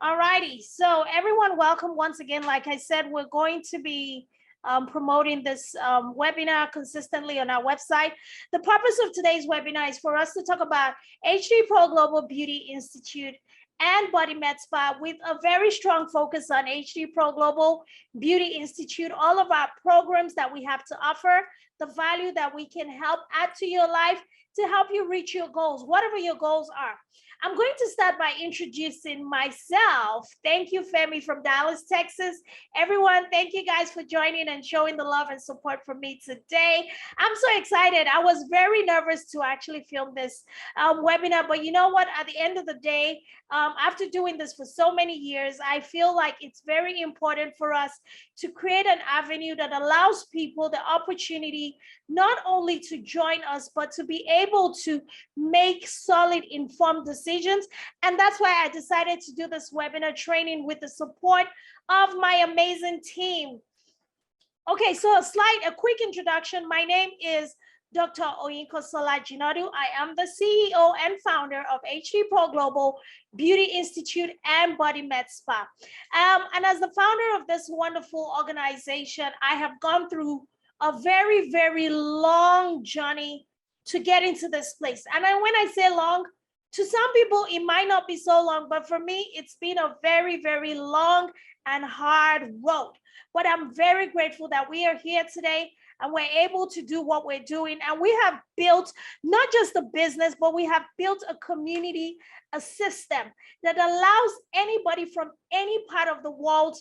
All righty. So everyone, welcome once again. Like I said, we're going to be promoting this webinar consistently on our website. The purpose of today's webinar is for us to talk about H3 Pro Global Beauty Institute and Body Med Spa with a very strong focus on H3 Pro Global Beauty Institute, all of our programs that we have to offer, the value that we can help add to your life to help you reach your goals, whatever your goals are. I'm going to start by introducing myself. Thank you, Femi from Dallas, Texas. Everyone, thank you guys for joining and showing the love and support for me today. I'm so excited. I was very nervous to actually film this webinar, but you know what? At the end of the day, after doing this for so many years, I feel like it's very important for us to create an avenue that allows people the opportunity not only to join us, but to be able to make solid, informed decisions. And that's why I decided to do this webinar training with the support of my amazing team. Okay, so a quick introduction. My name is Dr. Oyinkansola Jinadu. I am the CEO and founder of H3 Pro Global Beauty Institute and Body Med Spa. And as the founder of this wonderful organization, I have gone through a very, very long journey to get into this place. And when I say long, to some people, it might not be so long, but for me, it's been a very, very long and hard road. But I'm very grateful that we are here today and we're able to do what we're doing. And we have built not just a business, but we have built a community, a system that allows anybody from any part of the world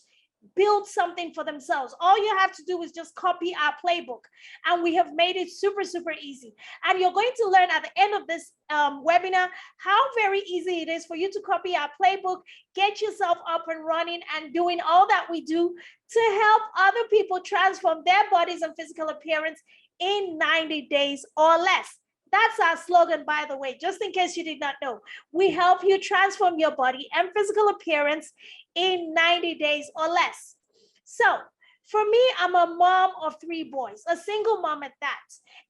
build something for themselves. All you have to do is just copy our playbook, and we have made it super, super easy. And you're going to learn at the end of this webinar how very easy it is for you to copy our playbook, get yourself up and running and doing all that we do to help other people transform their bodies and physical appearance in 90 days or less. That's our slogan, by the way, just in case you did not know. We help you transform your body and physical appearance in 90 days or less. So for me, I'm a mom of 3 boys, a single mom at that.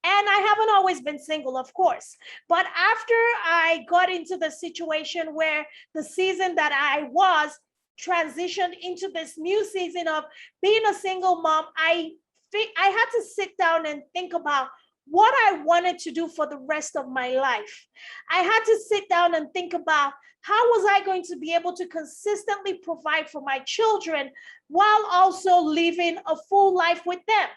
And I haven't always been single, of course. But after I got into the situation where the season that I was transitioned into this new season of being a single mom, I had to sit down and think about what I wanted to do for the rest of my life. I had to sit down and think about how was I going to be able to consistently provide for my children while also living a full life with them.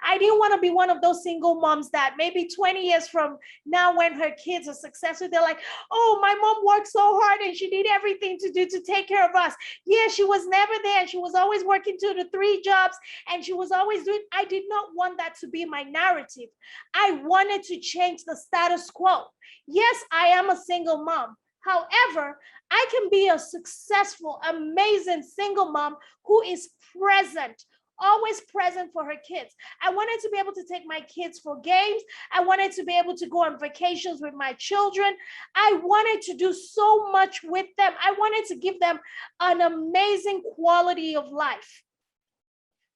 I didn't want to be one of those single moms that maybe 20 years from now, when her kids are successful, they're like, oh, my mom worked so hard and she did everything to do to take care of us. Yeah, she was never there. She was always working 2 to 3 jobs and she was always doing. I did not want that to be my narrative. I wanted to change the status quo. Yes, I am a single mom. However, I can be a successful, amazing single mom who is present, always present for her kids. I wanted to be able to take my kids for games. I wanted to be able to go on vacations with my children. I wanted to do so much with them. I wanted to give them an amazing quality of life.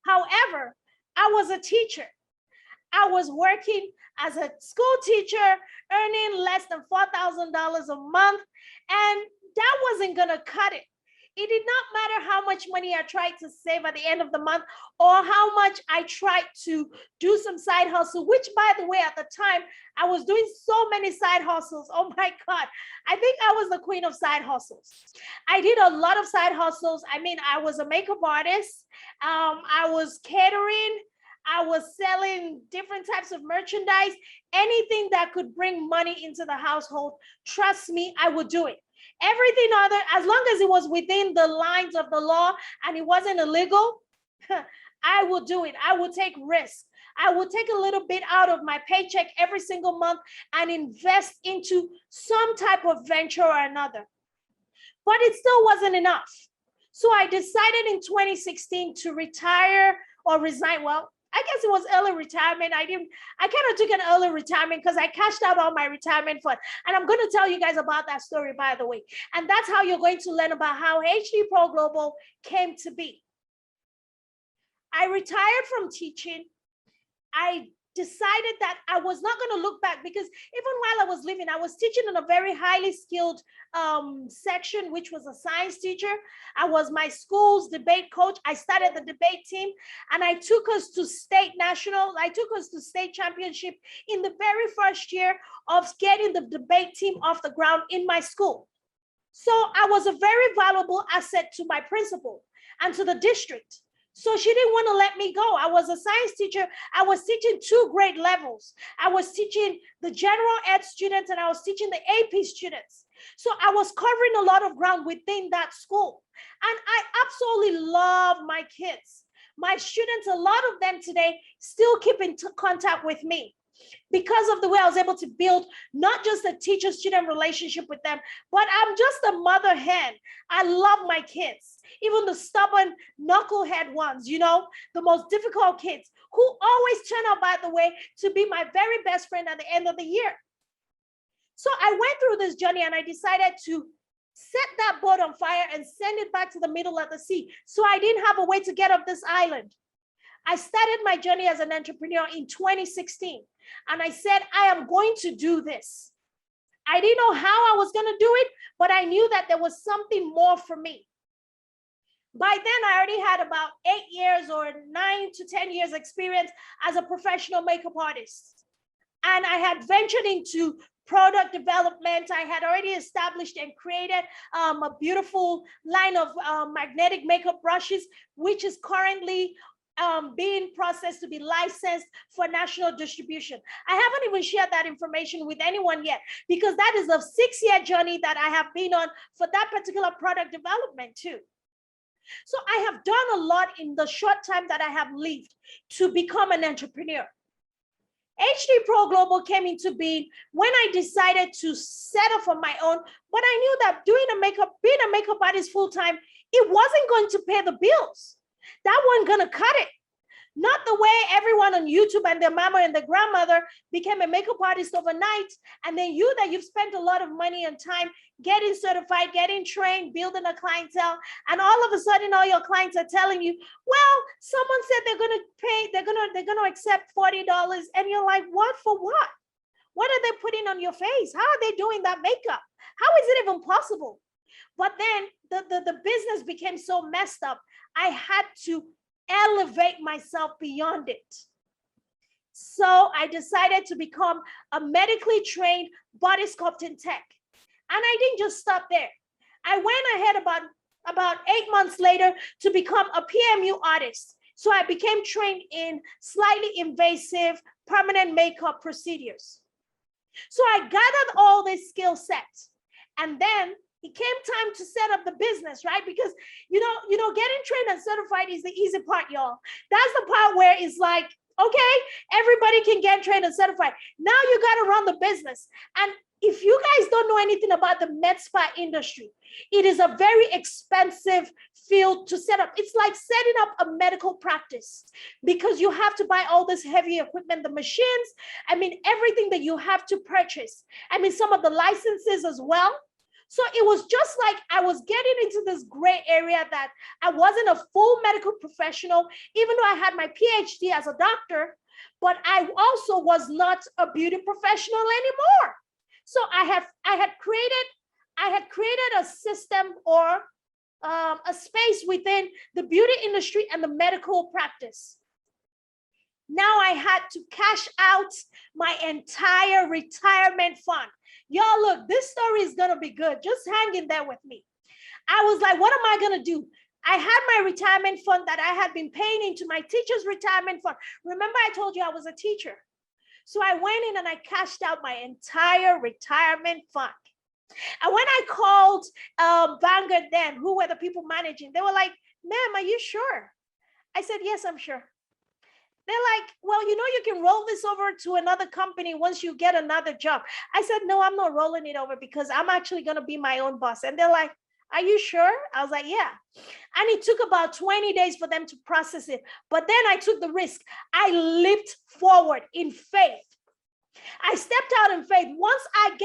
However, I was a teacher. I was working as a school teacher, earning less than $4,000 a month, and that wasn't gonna cut it. It did not matter how much money I tried to save at the end of the month or how much I tried to do some side hustle, which, by the way, at the time, I was doing so many side hustles. Oh my God. I think I was the queen of side hustles. I did a lot of side hustles. I mean, I was a makeup artist. I was catering. I was selling different types of merchandise, anything that could bring money into the household. Trust me, I would do it. Everything other, as long as it was within the lines of the law and it wasn't illegal, I would do it. I would take risks. I would take a little bit out of my paycheck every single month and invest into some type of venture or another. But it still wasn't enough. So I decided in 2016 to retire or resign. Well, I guess it was early retirement. I kind of took an early retirement because I cashed out all my retirement fund. And I'm going to tell you guys about that story, by the way. And that's how you're going to learn about how H3 Pro Global came to be. I retired from teaching. I decided that I was not going to look back, because even while I was living, I was teaching in a very highly skilled section, which was a science teacher. I was my school's debate coach. I started the debate team, and I took us to state championship in the very first year of getting the debate team off the ground in my school. So I was a very valuable asset to my principal and to the district. So she didn't want to let me go. I was a science teacher. I was teaching 2 grade levels. I was teaching the general ed students, and I was teaching the AP students. So I was covering a lot of ground within that school. And I absolutely love my kids. My students, a lot of them today still keep in contact with me because of the way I was able to build not just a teacher-student relationship with them, but I'm just a mother hen. I love my kids, even the stubborn knucklehead ones, you know, the most difficult kids who always turn out, by the way, to be my very best friend at the end of the year. So I went through this journey, and I decided to set that boat on fire and send it back to the middle of the sea. So I didn't have a way to get off this island. I started my journey as an entrepreneur in 2016. And I said, I am going to do this. I didn't know how I was going to do it, but I knew that there was something more for me. By then, I already had about 8 years or 9 to 10 years experience as a professional makeup artist. And I had ventured into product development. I had already established and created a beautiful line of magnetic makeup brushes, which is currently being processed to be licensed for national distribution. I haven't even shared that information with anyone yet, because that is a 6-year journey that I have been on for that particular product development too. So I have done a lot in the short time that I have lived to become an entrepreneur. HD Pro Global came into being when I decided to settle for my own, but I knew that being a makeup artist full-time, it wasn't going to pay the bills. That wasn't gonna cut it. Not the way everyone on YouTube and their mama and their grandmother became a makeup artist overnight, and then you've spent a lot of money and time getting certified, getting trained, building a clientele, and all of a sudden all your clients are telling you, well, someone said they're gonna accept $40, and you're like, what for what? What are they putting on your face? How are they doing that makeup? How is it even possible? But then the business became so messed up, I had to elevate myself beyond it. So I decided to become a medically trained body sculpting tech. And I didn't just stop there. I went ahead about 8 months later to become a PMU artist. So I became trained in slightly invasive permanent makeup procedures. So I gathered all this skill set, and then it came time to set up the business, right? Because, you know, getting trained and certified is the easy part, y'all. That's the part where it's like, okay, everybody can get trained and certified. Now you got to run the business. And if you guys don't know anything about the med spa industry, it is a very expensive field to set up. It's like setting up a medical practice, because you have to buy all this heavy equipment, the machines, I mean, everything that you have to purchase. I mean, some of the licenses as well. So it was just like I was getting into this gray area that I wasn't a full medical professional, even though I had my PhD as a doctor, but I also was not a beauty professional anymore. So I had created a system or a space within the beauty industry and the medical practice. Now I had to cash out my entire retirement fund. Y'all, look, this story is going to be good. Just hang in there with me. I was like, what am I going to do? I had my retirement fund that I had been paying into my teacher's retirement fund. Remember, I told you I was a teacher. So I went in and I cashed out my entire retirement fund. And when I called Vanguard then, who were the people managing, they were like, ma'am, are you sure? I said, yes, I'm sure. They're like, well, you know, you can roll this over to another company once you get another job. I said, no, I'm not rolling it over, because I'm actually going to be my own boss. And they're like, are you sure? I was like, yeah. And it took about 20 days for them to process it. But then I took the risk. I leaped forward in faith. I stepped out in faith. Once I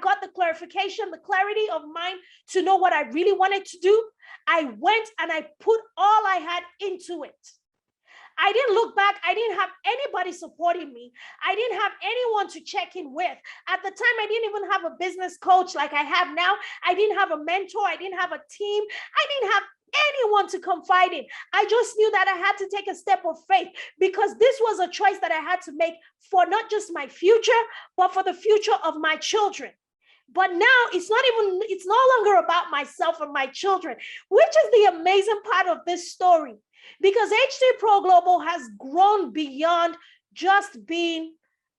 got the clarification, the clarity of mind to know what I really wanted to do, I went and I put all I had into it. I didn't look back. I didn't have anybody supporting me. I didn't have anyone to check in with. At the time, I didn't even have a business coach like I have now. I didn't have a mentor. I didn't have a team. I didn't have anyone to confide in. I just knew that I had to take a step of faith because this was a choice that I had to make for not just my future, but for the future of my children. But now it's no longer about myself and my children, which is the amazing part of this story, because H3 Pro Global has grown beyond just being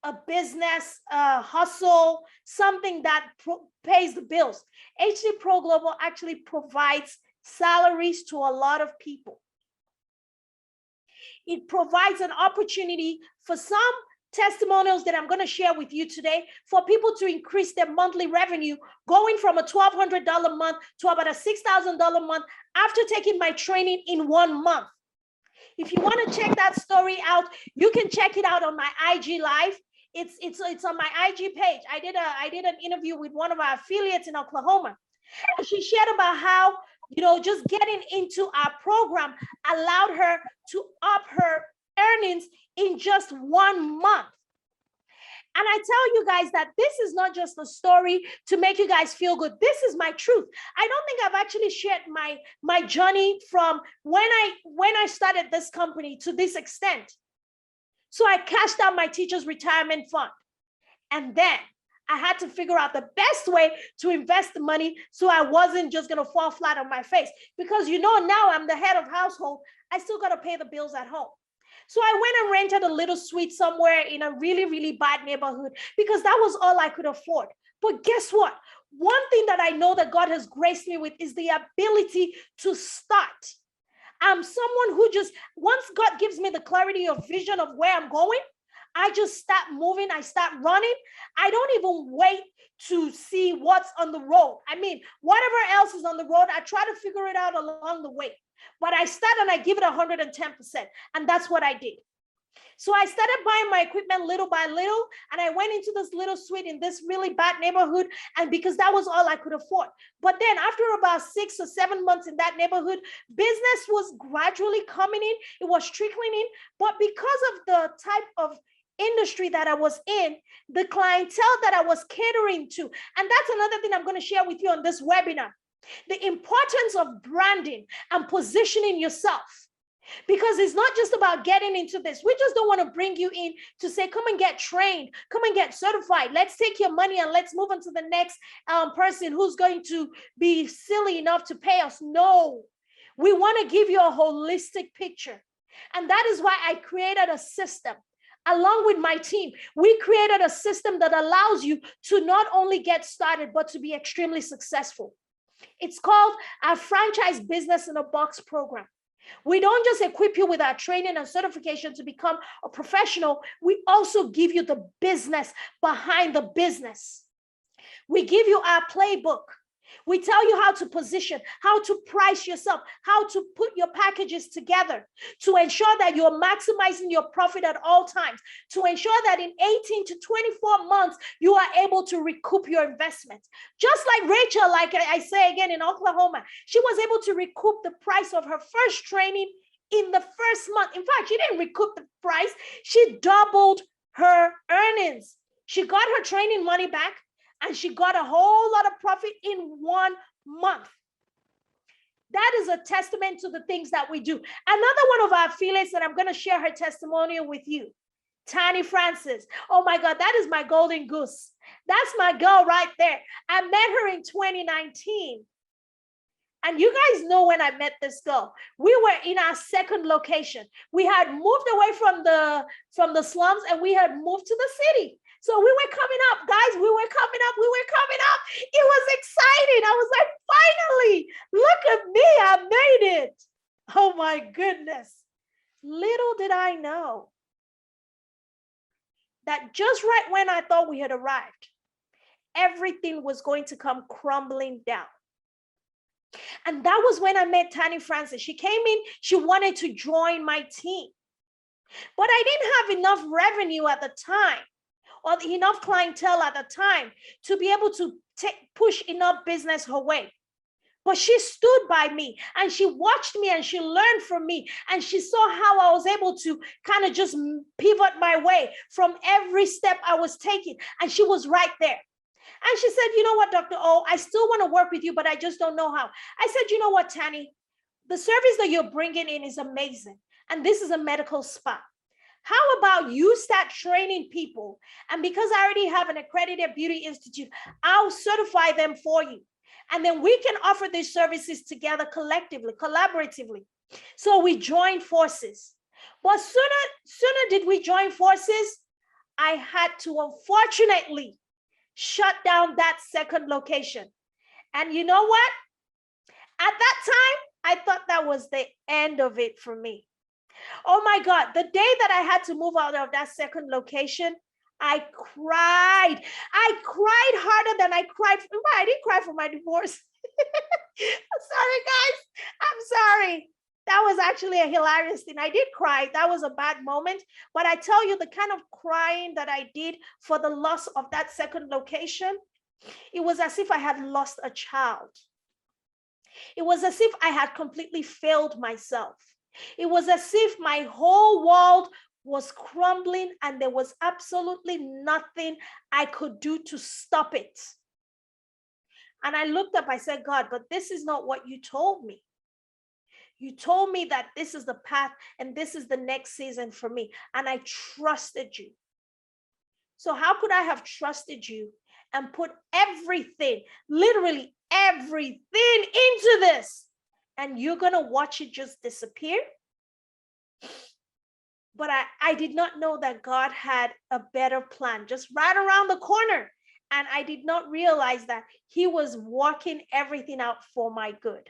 a business hustle, something that pays the bills. H3 Pro Global actually provides salaries to a lot of people. It provides an opportunity for some testimonials that I'm going to share with you today for people to increase their monthly revenue, going from a $1,200 a month to about a $6,000 a month after taking my training in 1 month. If you want to check that story out, you can check it out on my IG Live. It's on my IG page. I did an interview with one of our affiliates in Oklahoma, and she shared about how, you know, just getting into our program allowed her to up her earnings in just 1 month. And I tell you guys that this is not just a story to make you guys feel good. This is my truth. I don't think I've actually shared my journey from when I started this company to this extent. So I cashed out my teacher's retirement fund. And then I had to figure out the best way to invest the money so I wasn't just going to fall flat on my face. Because, you know, now I'm the head of household. I still got to pay the bills at home. So I went and rented a little suite somewhere in a really, really bad neighborhood because that was all I could afford. But guess what? One thing that I know that God has graced me with is the ability to start. I'm someone who just, once God gives me the clarity of vision of where I'm going, I just start moving. I start running. I don't even wait to see what's on the road. I mean, whatever else is on the road, I try to figure it out along the way. But I start and I give it 110%. And that's what I did. So I started buying my equipment little by little, and I went into this little suite in this really bad neighborhood, and because that was all I could afford. But then after about 6 or 7 months in that neighborhood, business was gradually coming in. It was trickling in. But because of the type of industry that I was in, the clientele that I was catering to, and that's another thing I'm going to share with you on this webinar, the importance of branding and positioning yourself. Because it's not just about getting into this. We just don't want to bring you in to say, come and get trained, come and get certified. Let's take your money and let's move on to the next person who's going to be silly enough to pay us. No, we want to give you a holistic picture. And that is why I created a system. Along with my team, we created a system that allows you to not only get started, but to be extremely successful. It's called our Franchise Business in a Box program. We don't just equip you with our training and certification to become a professional. We also give you the business behind the business. We give you our playbook. We tell you how to position, how to price yourself, how to put your packages together to ensure that you're maximizing your profit at all times, to ensure that in 18 to 24 months, you are able to recoup your investment. Just like Rachel, like I say again in Oklahoma, she was able to recoup the price of her first training in the first month. In fact, she didn't recoup the price. She doubled her earnings. She got her training money back, and she got a whole lot of profit in 1 month. That is a testament to the things that we do. Another one of our affiliates that I'm going to share her testimonial with you, Tani Francis. Oh my God, that is my golden goose. That's my girl right there. I met her in 2019. And you guys know when I met this girl, we were in our second location. We had moved away from the slums and we had moved to the city. So we were coming up, guys, we were coming up. It was exciting. I was like, finally, look at me, I made it. Oh my goodness. Little did I know that just right when I thought we had arrived, everything was going to come crumbling down. And that was when I met Tani Francis. She came in, she wanted to join my team. But I didn't have enough revenue at the time, or enough clientele at the time to be able to push enough business her way. But she stood by me and she watched me and she learned from me. And she saw how I was able to kind of just pivot my way from every step I was taking. And she was right there. And she said, you know what, Dr. O, I still want to work with you, but I just don't know how. I said, you know what, Tani, the service that you're bringing in is amazing. And this is a medical spa. How about you start training people? And because I already have an accredited beauty institute, I'll certify them for you. And then we can offer these services together collectively, collaboratively. So we joined forces. But sooner did we join forces, I had to unfortunately shut down that second location. And you know what? At that time, I thought that was the end of it for me. Oh my God, the day that I had to move out of that second location, I cried. I cried harder than I cried. I didn't cry for my divorce. I'm sorry, guys. I'm sorry. That was actually a hilarious thing. I did cry. That was a bad moment. But I tell you, the kind of crying that I did for the loss of that second location, it was as if I had lost a child. It was as if I had completely failed myself. It was as if my whole world was crumbling and there was absolutely nothing I could do to stop it. And I looked up, I said, God, but this is not what you told me. You told me that this is the path and this is the next season for me. And I trusted you. So how could I have trusted you and put everything, literally everything into this? And you're going to watch it just disappear? But I did not know that God had a better plan just right around the corner. And I did not realize that he was working everything out for my good.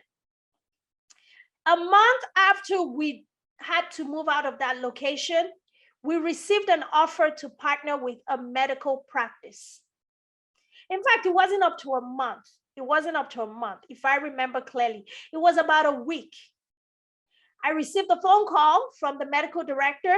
A month after we had to move out of that location, we received an offer to partner with a medical practice. In fact, it wasn't up to a month. It wasn't up to a month, if I remember clearly. It was about a week. I received a phone call from the medical director.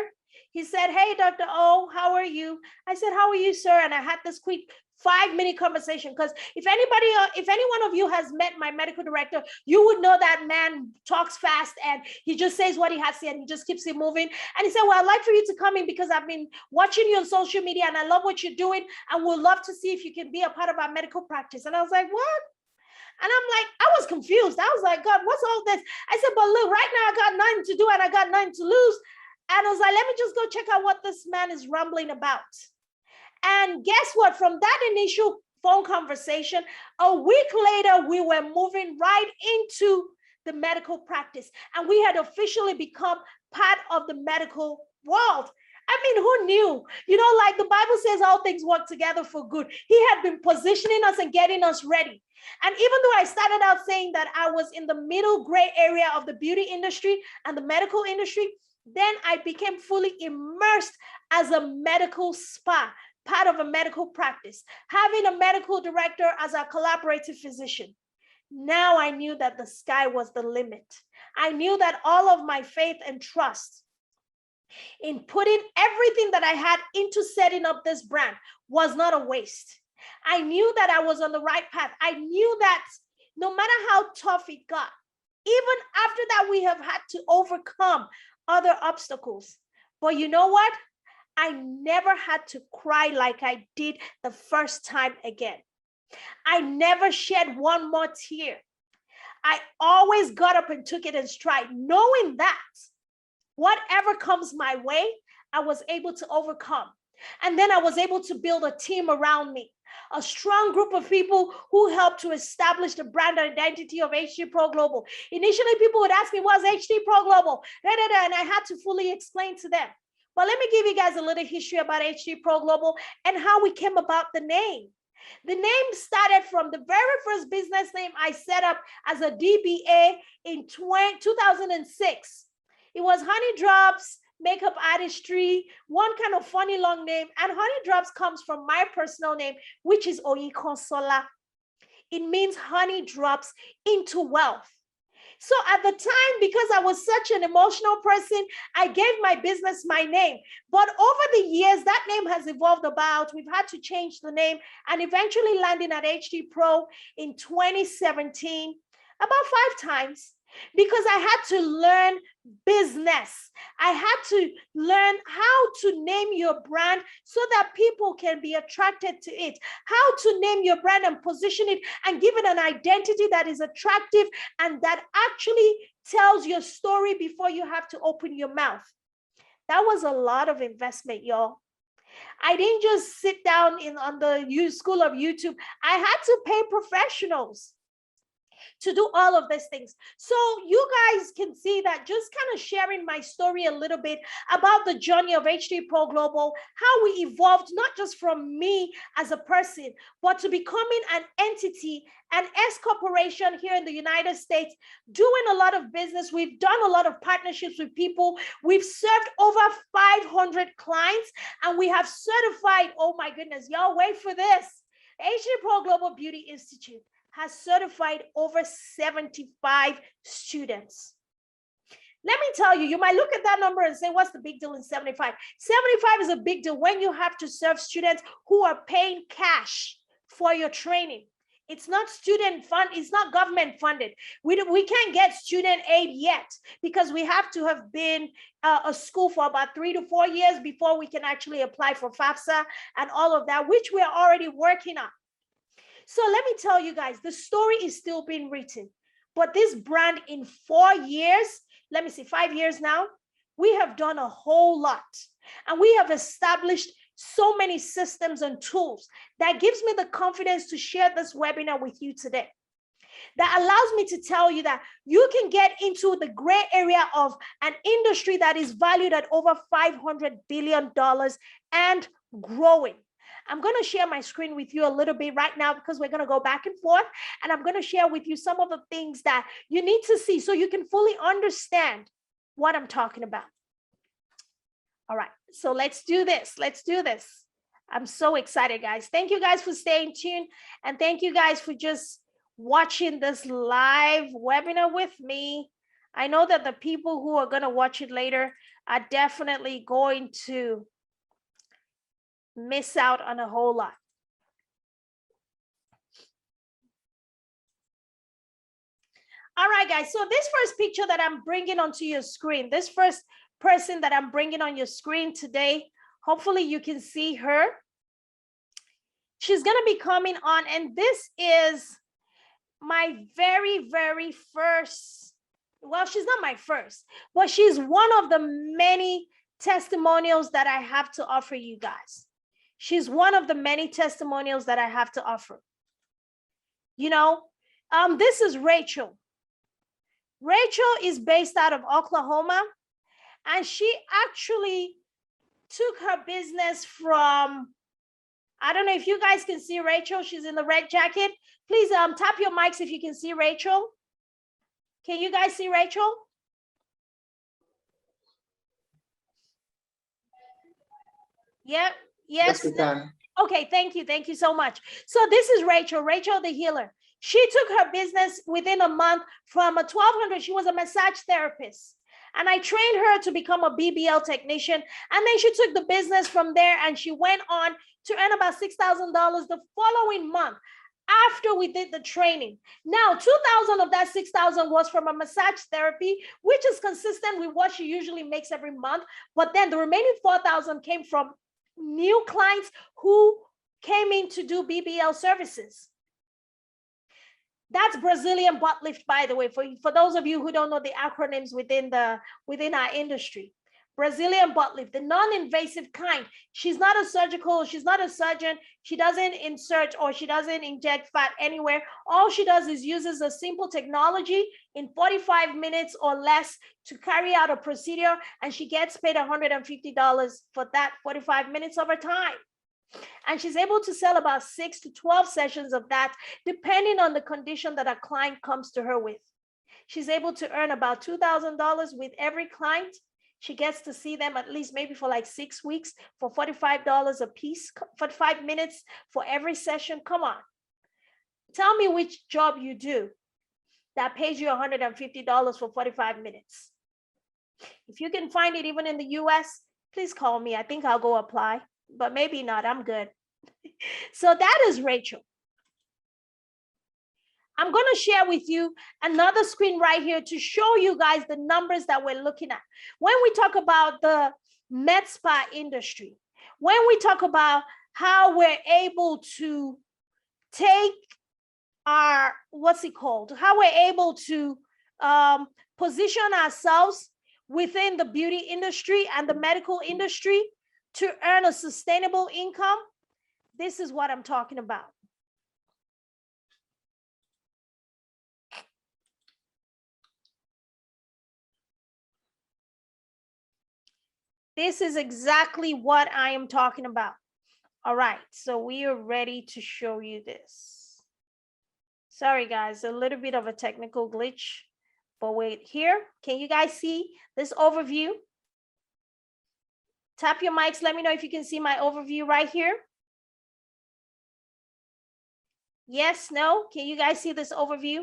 He said, hey, Dr. O, how are you? I said, how are you, sir? And I had this quick 5-minute conversation, because if any one of you has met my medical director, you would know that man talks fast and he just says what he has to say and he just keeps it moving. And he said, well, I'd like for you to come in because I've been watching you on social media and I love what you're doing and would love to see if you can be a part of our medical practice. And I was like, what? And I'm like, I was confused. I was like, God, what's all this? I said, but look, right now I got nothing to do and I got nothing to lose. And I was like, let me just go check out what this man is rambling about. And guess what? From that initial phone conversation, a week later, we were moving right into the medical practice. And we had officially become part of the medical world. I mean, who knew? You know, like the Bible says, all things work together for good. He had been positioning us and getting us ready. And even though I started out saying that I was in the middle gray area of the beauty industry and the medical industry, then I became fully immersed as a medical spa, part of a medical practice, having a medical director as a collaborative physician. Now I knew that the sky was the limit. I knew that all of my faith and trust in putting everything that I had into setting up this brand was not a waste. I knew that I was on the right path. I knew that no matter how tough it got, even after that, we have had to overcome other obstacles. But you know what? I never had to cry like I did the first time again. I never shed one more tear. I always got up and took it in stride, knowing that whatever comes my way, I was able to overcome. And then I was able to build a team around me, a strong group of people who helped to establish the brand identity of HD Pro Global. Initially, people would ask me, what's HD Pro Global? And I had to fully explain to them. But let me give you guys a little history about HD Pro Global and how we came about the name. The name started from the very first business name I set up as a DBA in 2006. It was Honey Drops Makeup Artistry, one kind of funny long name. And Honey Drops comes from my personal name, which is Oyikonsola. It means honey drops into wealth. So at the time, because I was such an emotional person, I gave my business my name. But over the years, that name has evolved about. We've had to change the name and eventually landing at HD Pro in 2017. about 5 times, because I had to learn business. I had to learn how to name your brand so that people can be attracted to it, how to name your brand and position it and give it an identity that is attractive and that actually tells your story before you have to open your mouth. That was a lot of investment, y'all. I didn't just sit down on the school of YouTube. I had to pay professionals to do all of these things. So you guys can see that just kind of sharing my story a little bit about the journey of H3 Pro Global, how we evolved, not just from me as a person, but to becoming an entity, an S corporation here in the United States, doing a lot of business. We've done a lot of partnerships with people. We've served over 500 clients, and we have certified, oh my goodness, y'all wait for this, H3 Pro Global Beauty Institute has certified over 75 students. Let me tell you, you might look at that number and say, what's the big deal in 75? 75 is a big deal when you have to serve students who are paying cash for your training. It's not student fund, it's not government funded. We can't get student aid yet because we have to have been a school for about 3 to 4 years before we can actually apply for FAFSA and all of that, which we're already working on. So let me tell you guys, the story is still being written, but this brand in 4 years, let me see, 5 years now, we have done a whole lot, and we have established so many systems and tools that gives me the confidence to share this webinar with you today. That allows me to tell you that you can get into the gray area of an industry that is valued at over $500 billion and growing. I'm going to share my screen with you a little bit right now because we're going to go back and forth, and I'm going to share with you some of the things that you need to see so you can fully understand what I'm talking about. All right, so let's do this. Let's do this. I'm so excited, guys. Thank you guys for staying tuned, and thank you guys for just watching this live webinar with me. I know that the people who are going to watch it later are definitely going to miss out on a whole lot. All right, guys. So this first picture that I'm bringing onto your screen, this first person that I'm bringing on your screen today, hopefully you can see her. She's going to be coming on, and this is my very first, well, she's not my first, but she's one of the many testimonials that I have to offer you guys. She's one of the many testimonials that I have to offer. You know, this is Rachel. Rachel is based out of Oklahoma, and she actually took her business from, I don't know if you guys can see Rachel. She's in the red jacket. Please tap your mics if you can see Rachel. Can you guys see Rachel? Yep. Yes, we can. Okay, thank you. Thank you so much. So this is Rachel, Rachel the healer. She took her business within a month from a 1,200. She was a massage therapist, and I trained her to become a BBL technician. And then she took the business from there, and she went on to earn about $6,000 the following month after we did the training. Now, 2,000 of that 6,000 was from a massage therapy, which is consistent with what she usually makes every month. But then the remaining 4,000 came from new clients who came in to do BBL services. That's Brazilian butt lift, by the way, for those of you who don't know the acronyms within our industry. Brazilian butt lift, the non-invasive kind. She's not a surgeon. She doesn't insert or she doesn't inject fat anywhere. All she does is uses a simple technology in 45 minutes or less to carry out a procedure, and she gets paid $150 for that 45 minutes of her time. And she's able to sell about 6 to 12 sessions of that, depending on the condition that a client comes to her with. She's able to earn about $2,000 with every client. She gets to see them at least maybe for like 6 weeks for $45 a piece, 45 minutes for every session. Come on. Tell me which job you do that pays you $150 for 45 minutes. If you can find it even in the US, please call me. I think I'll go apply, but maybe not. I'm good. So that is Rachel. I'm going to share with you another screen right here to show you guys the numbers that we're looking at. When we talk about the med spa industry, when we talk about how we're able to take our, how we're able to position ourselves within the beauty industry and the medical industry to earn a sustainable income, this is what I'm talking about. This is exactly what I am talking about. All right, so we are ready to show you this. Sorry, guys, a little bit of a technical glitch, but wait here. Can you guys see this overview? Tap your mics. Let me know if you can see my overview right here. Yes, no? Can you guys see this overview?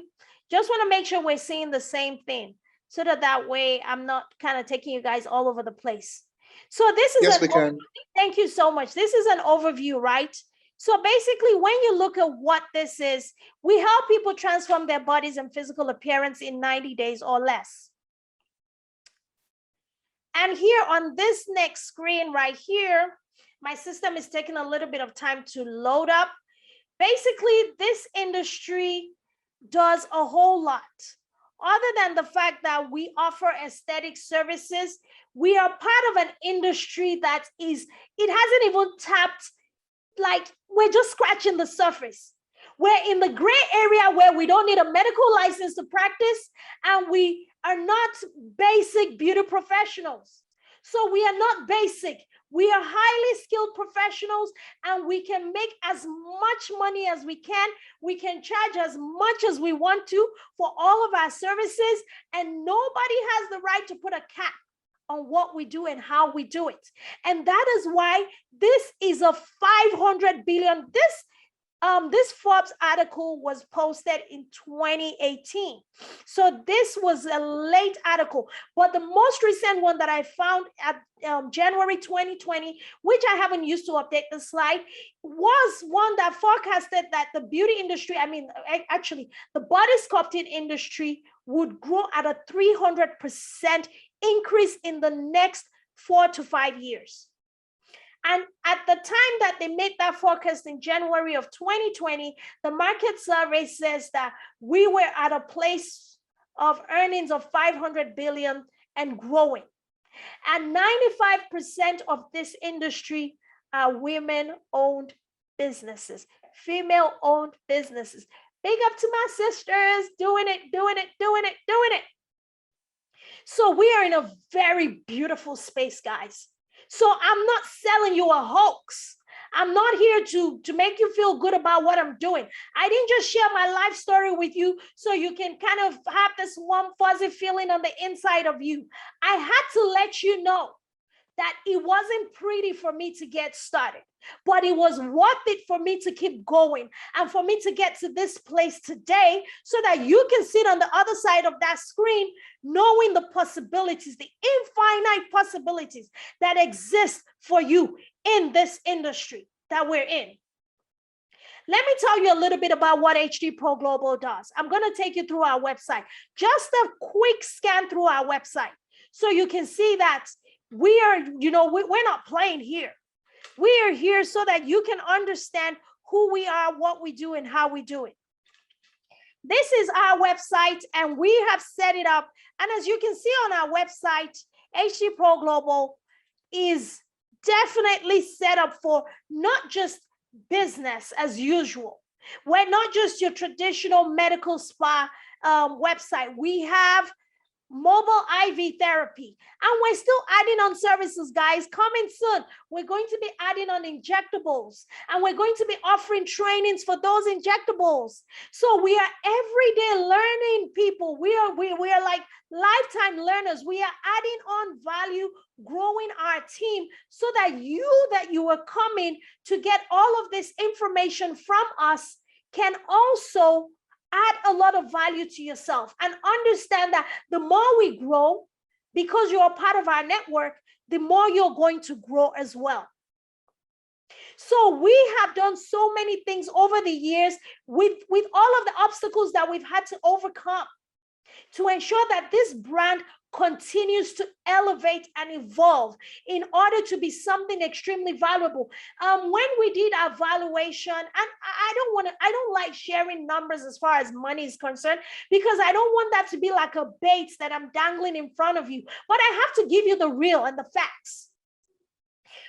Just want to make sure we're seeing the same thing so that way I'm not kind of taking you guys all over the place. So this is, yes, we can. Thank you so much. This is an overview, right? So basically, when you look at what this is, we help people transform their bodies and physical appearance in 90 days or less. And here on this next screen right here, my system is taking a little bit of time to load up. Basically, this industry does a whole lot. Other than the fact that we offer aesthetic services, we are part of an industry that is, it hasn't even tapped, like we're just scratching the surface. We're in the gray area where we don't need a medical license to practice, and we are not basic beauty professionals. So we are not basic. We are highly skilled professionals, and we can make as much money as we can. We can charge as much as we want to for all of our services, and nobody has the right to put a cap on what we do and how we do it. And that is why this is a 500 billion. This Forbes article was posted in 2018. So this was a late article, but the most recent one that I found at January 2020, which I haven't used to update the slide, was one that forecasted that the beauty industry, actually the body sculpting industry would grow at a 300% increase in the next 4 to 5 years. And at the time that they made that forecast in January of 2020, the market survey says that we were at a place of earnings of 500 billion and growing. And 95% of this industry are women-owned businesses, female-owned businesses. Big up to my sisters, doing it. So we are in a very beautiful space, guys. So I'm not selling you a hoax. I'm not here to make you feel good about what I'm doing. I didn't just share my life story with you so you can kind of have this warm, fuzzy feeling on the inside of you. I had to let you know that it wasn't pretty for me to get started, but it was worth it for me to keep going and for me to get to this place today so that you can sit on the other side of that screen knowing the possibilities, the infinite possibilities that exist for you in this industry that we're in. Let me tell you a little bit about what HD Pro Global does. I'm going to take you through our website. Just a quick scan through our website so you can see that we are, we're not playing here. We are here so that you can understand who we are, what we do, and how we do it. This is our website, and we have set it up. And as you can see on our website, HD Pro Global is definitely set up for not just business as usual. We're not just your traditional medical spa website. We have mobile IV therapy, and we're still adding on services, guys. Coming soon, we're going to be adding on injectables, and we're going to be offering trainings for those injectables. So we are everyday learning people. We are like lifetime learners. We are adding on value, growing our team so that you are coming to get all of this information from us can also add a lot of value to yourself and understand that the more we grow, because you're a part of our network, the more you're going to grow as well. So we have done so many things over the years with all of the obstacles that we've had to overcome to ensure that this brand continues to elevate and evolve in order to be something extremely valuable. When we did our valuation, and I don't like sharing numbers as far as money is concerned, because I don't want that to be like a bait that I'm dangling in front of you, but I have to give you the real and the facts.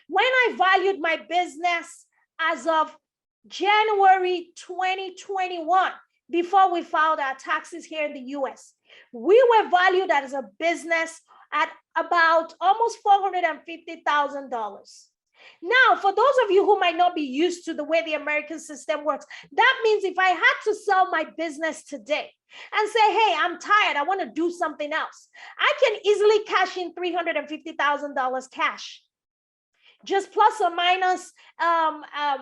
When I valued my business as of January 2021, before we filed our taxes here in the US, we were valued as a business at about almost $450,000. Now, for those of you who might not be used to the way the American system works, that means if I had to sell my business today and say, hey, I'm tired, I want to do something else, I can easily cash in $350,000 cash, just plus or minus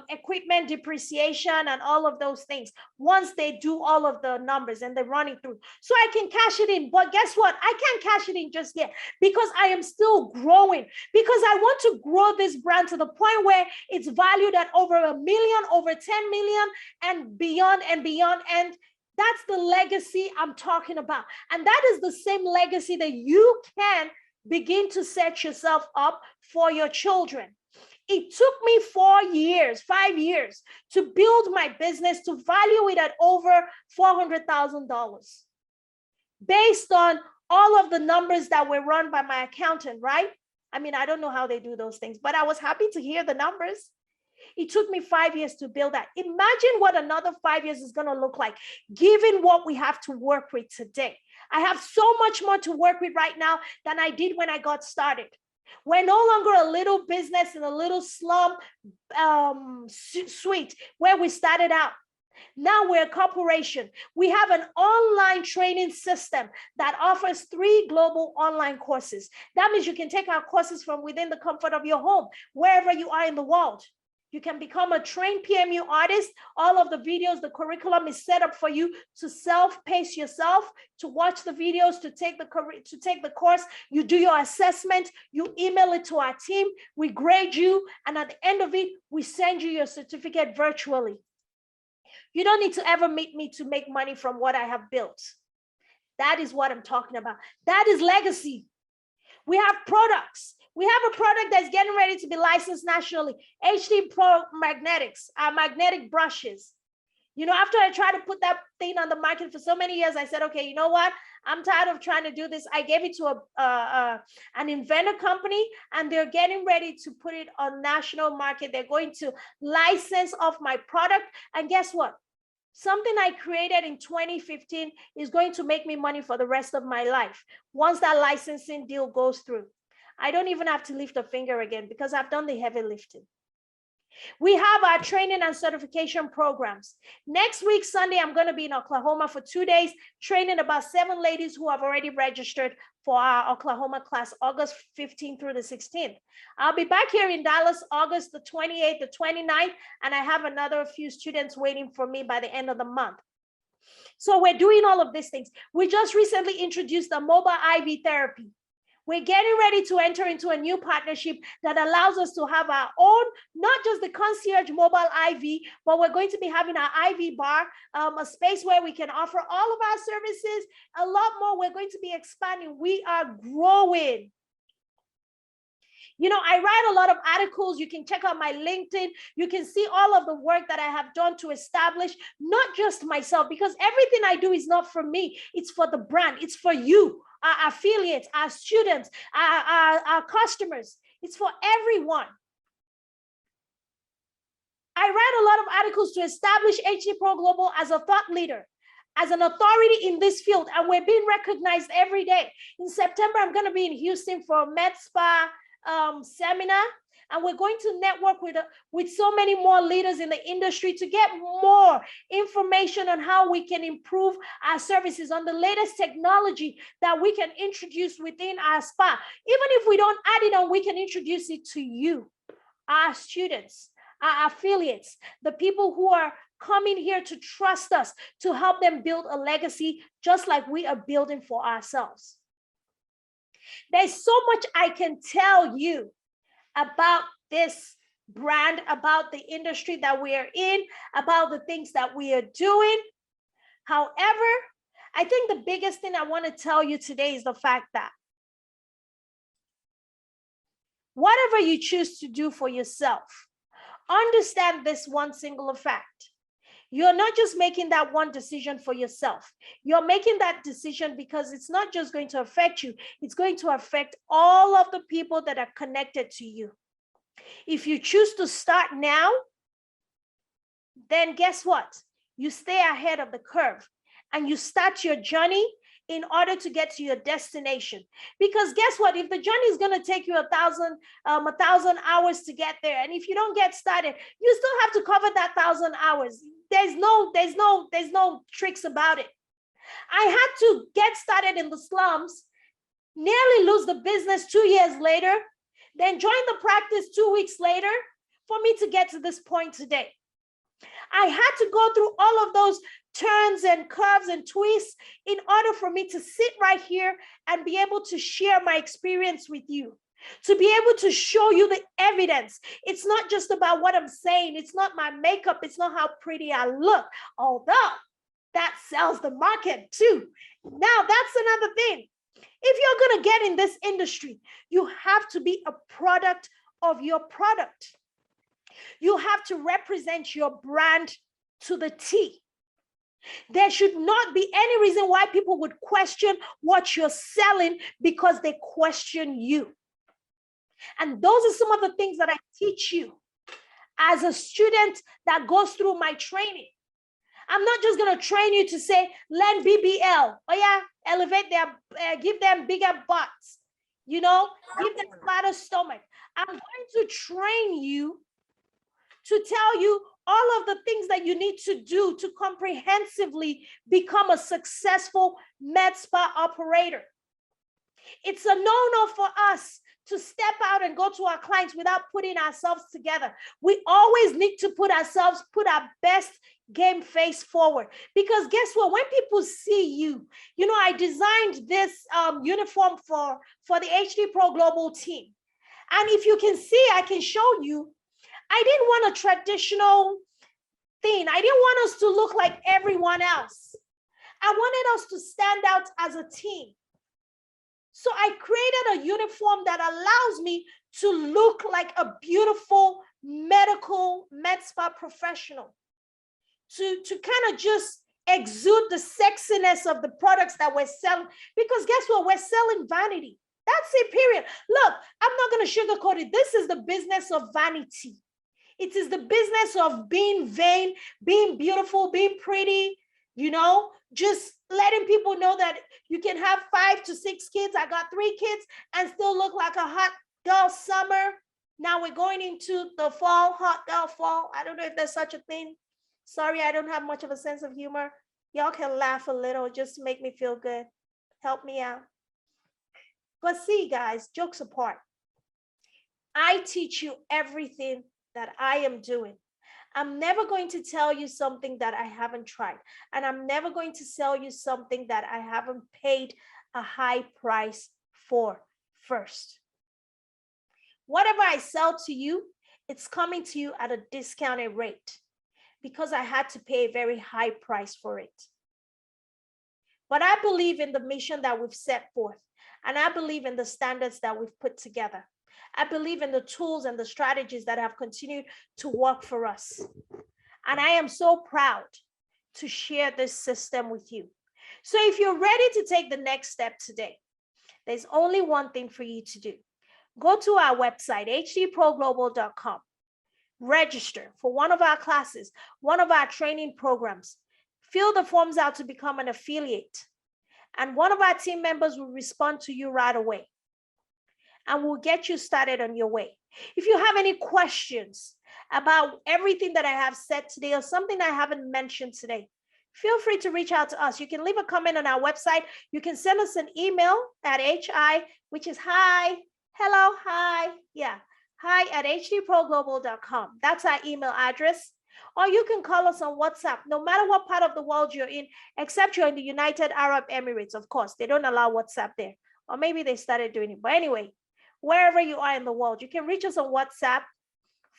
equipment depreciation and all of those things once they do all of the numbers and they're running through. So I can cash it in. But guess what? I can't cash it in just yet because I am still growing, because I want to grow this brand to the point where it's valued at over 1 million, over 10 million and beyond and beyond. And that's the legacy I'm talking about. And that is the same legacy that you can begin to set yourself up for your children. It took me 5 years to build my business, to value it at over $400,000 based on all of the numbers that were run by my accountant, right? I mean, I don't know how they do those things, but I was happy to hear the numbers. It took me 5 years to build that. Imagine what another 5 years is going to look like, given what we have to work with today. I have so much more to work with right now than I did when I got started. We're no longer a little business in a little slum suite where we started out. Now we're a corporation. We have an online training system that offers 3 global online courses. That means you can take our courses from within the comfort of your home, wherever you are in the world. You can become a trained PMU artist. All of the videos, the curriculum is set up for you to self-pace yourself, to watch the videos, to take the course. You do your assessment, you email it to our team, we grade you, and at the end of it, we send you your certificate virtually. You don't need to ever meet me to make money from what I have built. That is what I'm talking about. That is legacy. We have products. We have a product that's getting ready to be licensed nationally, HD Pro Magnetics, magnetic brushes. You know, after I tried to put that thing on the market for so many years, I said, okay, you know what? I'm tired of trying to do this. I gave it to an inventor company, and they're getting ready to put it on national market. They're going to license off my product. And guess what? Something I created in 2015 is going to make me money for the rest of my life once that licensing deal goes through. I don't even have to lift a finger again because I've done the heavy lifting. We have our training and certification programs. Next week, Sunday, I'm going to be in Oklahoma for 2 days, training about 7 ladies who have already registered for our Oklahoma class, August 15th through the 16th. I'll be back here in Dallas, August the 28th, the 29th, and I have another few students waiting for me by the end of the month. So we're doing all of these things. We just recently introduced a mobile IV therapy. We're getting ready to enter into a new partnership that allows us to have our own, not just the concierge mobile IV, but we're going to be having our IV bar, a space where we can offer all of our services, a lot more. We're going to be expanding. We are growing. You know, I write a lot of articles. You can check out my LinkedIn. You can see all of the work that I have done to establish, not just myself, because everything I do is not for me. It's for the brand. It's for you, our affiliates, our students, our customers. It's for everyone. I write a lot of articles to establish HD Pro Global as a thought leader, as an authority in this field, and we're being recognized every day. In September, I'm going to be in Houston for a med spa seminar, and we're going to network with so many more leaders in the industry to get more information on how we can improve our services, on the latest technology that we can introduce within our spa. Even if we don't add it on, we can introduce it to you, our students, our affiliates, the people who are coming here to trust us to help them build a legacy just like we are building for ourselves. There's so much I can tell you about this brand about the industry that we are in, about the things that we are doing. However, I think the biggest thing I want to tell you today is the fact that whatever you choose to do for yourself, understand this one singular fact. You're not just making that one decision for yourself. You're making that decision because it's not just going to affect you, it's going to affect all of the people that are connected to you. If you choose to start now, then guess what? You stay ahead of the curve and you start your journey in order to get to your destination. Because guess what? If the journey is going to take you 1,000 hours to get there, and if you don't get started, you still have to cover that 1,000 hours. There's no tricks about it. I had to get started in the slums, nearly lose the business 2 years later, then join the practice 2 weeks later for me to get to this point today. I had to go through all of those turns and curves and twists in order for me to sit right here and be able to share my experience with you, to be able to show you the evidence. It's not just about what I'm saying. It's not my makeup. It's not how pretty I look, although that sells the market too. Now, that's another thing. If you're going to get in this industry, you have to be a product of your product. You have to represent your brand to the T. There should not be any reason why people would question what you're selling because they question you. And those are some of the things that I teach you as a student that goes through my training. I'm not just going to train you to say, learn BBL. Oh yeah, elevate their, give them bigger butts, give them flatter stomach. I'm going to train you to tell you all of the things that you need to do to comprehensively become a successful med spa operator. It's a no-no for us to step out and go to our clients without putting ourselves together. We always need to put our best game face forward. Because guess what? When people see you, I designed this uniform for the HD Pro Global team. And if you can see, I can show you, I didn't want a traditional thing. I didn't want us to look like everyone else. I wanted us to stand out as a team. So I created a uniform that allows me to look like a beautiful medical med spa professional, to kind of just exude the sexiness of the products that we're selling. Because guess what? We're selling vanity. That's it, period. Look, I'm not going to sugarcoat it. This is the business of vanity. It is the business of being vain, being beautiful, being pretty, just letting people know that you can have 5 to 6 kids. I got 3 kids and still look like a hot girl summer. Now we're going into the fall, hot girl fall. I don't know if there's such a thing. Sorry, I don't have much of a sense of humor. Y'all can laugh a little just to make me feel good. Help me out. But see, guys, jokes apart, I teach you everything that I am doing. I'm never going to tell you something that I haven't tried. And I'm never going to sell you something that I haven't paid a high price for first. Whatever I sell to you, it's coming to you at a discounted rate because I had to pay a very high price for it. But I believe in the mission that we've set forth, and I believe in the standards that we've put together. I believe in the tools and the strategies that have continued to work for us. And I am so proud to share this system with you. So if you're ready to take the next step today, there's only one thing for you to do. Go to our website, hdproglobal.com. Register for one of our classes, one of our training programs. Fill the forms out to become an affiliate. And one of our team members will respond to you right away. And we'll get you started on your way. If you have any questions about everything that I have said today or something I haven't mentioned today, feel free to reach out to us. You can leave a comment on our website. You can send us an email at hi, which is hi, hello, hi, yeah, hi at hdproglobal.com. That's our email address. Or you can call us on WhatsApp, no matter what part of the world you're in, except you're in the United Arab Emirates, of course. They don't allow WhatsApp there. Or maybe they started doing it. But anyway, wherever you are in the world, you can reach us on WhatsApp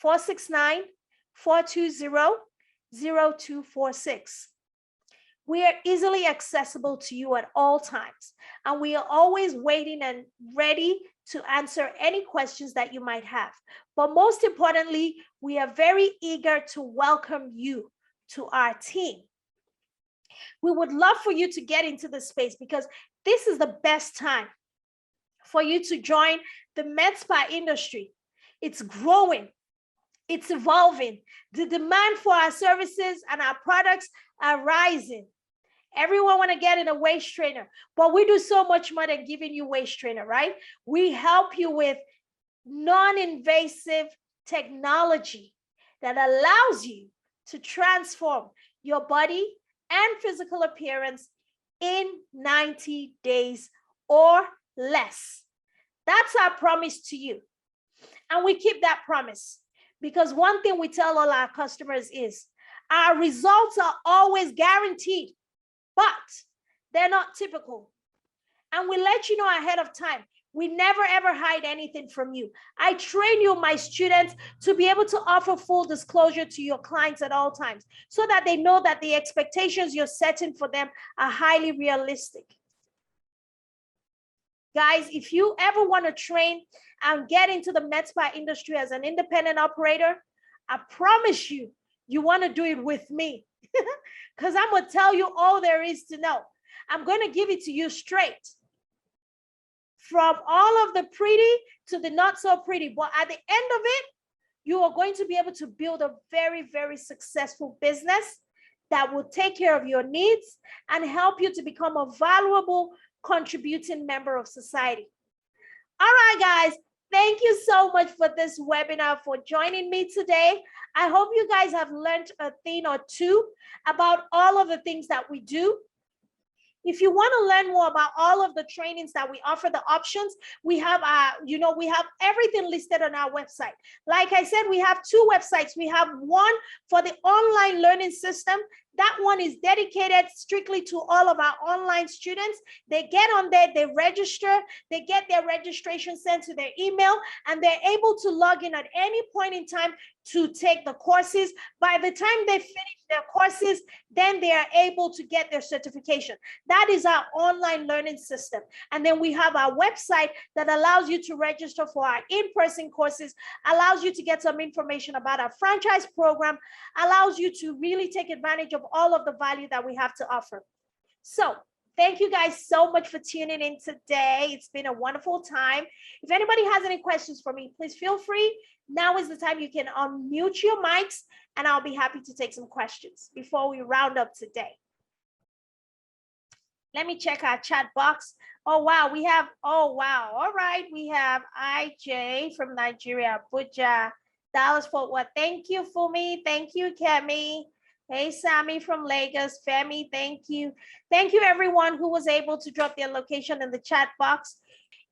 469-420-0246. We are easily accessible to you at all times, and we are always waiting and ready to answer any questions that you might have. But most importantly, we are very eager to welcome you to our team. We would love for you to get into the space because this is the best time for you to join the med spa industry. It's growing, it's evolving. The demand for our services and our products are rising. Everyone want to get in a waist trainer, but we do so much more than giving you waist trainer, right? We help you with non-invasive technology that allows you to transform your body and physical appearance in 90 days or less. That's our promise to you. And we keep that promise because one thing we tell all our customers is our results are always guaranteed, but they're not typical. And we let you know ahead of time. We never ever hide anything from you. I train you, my students, to be able to offer full disclosure to your clients at all times so that they know that the expectations you're setting for them are highly realistic. Guys, if you ever want to train and get into the med spa industry as an independent operator, I promise you, you want to do it with me because I'm going to tell you all there is to know. I'm going to give it to you straight. From all of the pretty to the not so pretty, but at the end of it, you are going to be able to build a very, very successful business that will take care of your needs and help you to become a valuable contributing member of society. All right, guys, thank you so much for this webinar, for joining me today. I hope you guys have learned a thing or two about all of the things that we do. If you want to learn more about all of the trainings that we offer, the options, we have, we have everything listed on our website. Like I said, we have two websites. We have one for the online learning system. That one is dedicated strictly to all of our online students. They get on there, they register, they get their registration sent to their email, and they're able to log in at any point in time to take the courses. By the time they finish their courses, then they are able to get their certification. That is our online learning system. And then we have our website that allows you to register for our in-person courses, allows you to get some information about our franchise program, allows you to really take advantage of all of the value that we have to offer. So thank you guys so much for tuning in today. It's been a wonderful time. If anybody has any questions for me, please feel free. Now is the time you can unmute your mics and I'll be happy to take some questions before we round up today. Let me check our chat box. Oh, wow. We have, oh, wow. All right. We have IJ from Nigeria, Abuja, Dallas, Fort Worth. Thank you, Fumi. Thank you, Kemi. Hey, Sammy from Lagos. Femi, thank you. Thank you, everyone who was able to drop their location in the chat box.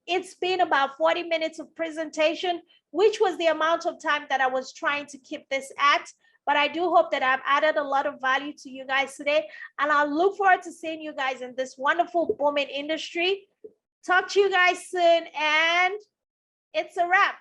It's been about 40 minutes of presentation, which was the amount of time that I was trying to keep this at. But I do hope that I've added a lot of value to you guys today. And I'll look forward to seeing you guys in this wonderful booming industry. Talk to you guys soon. And it's a wrap.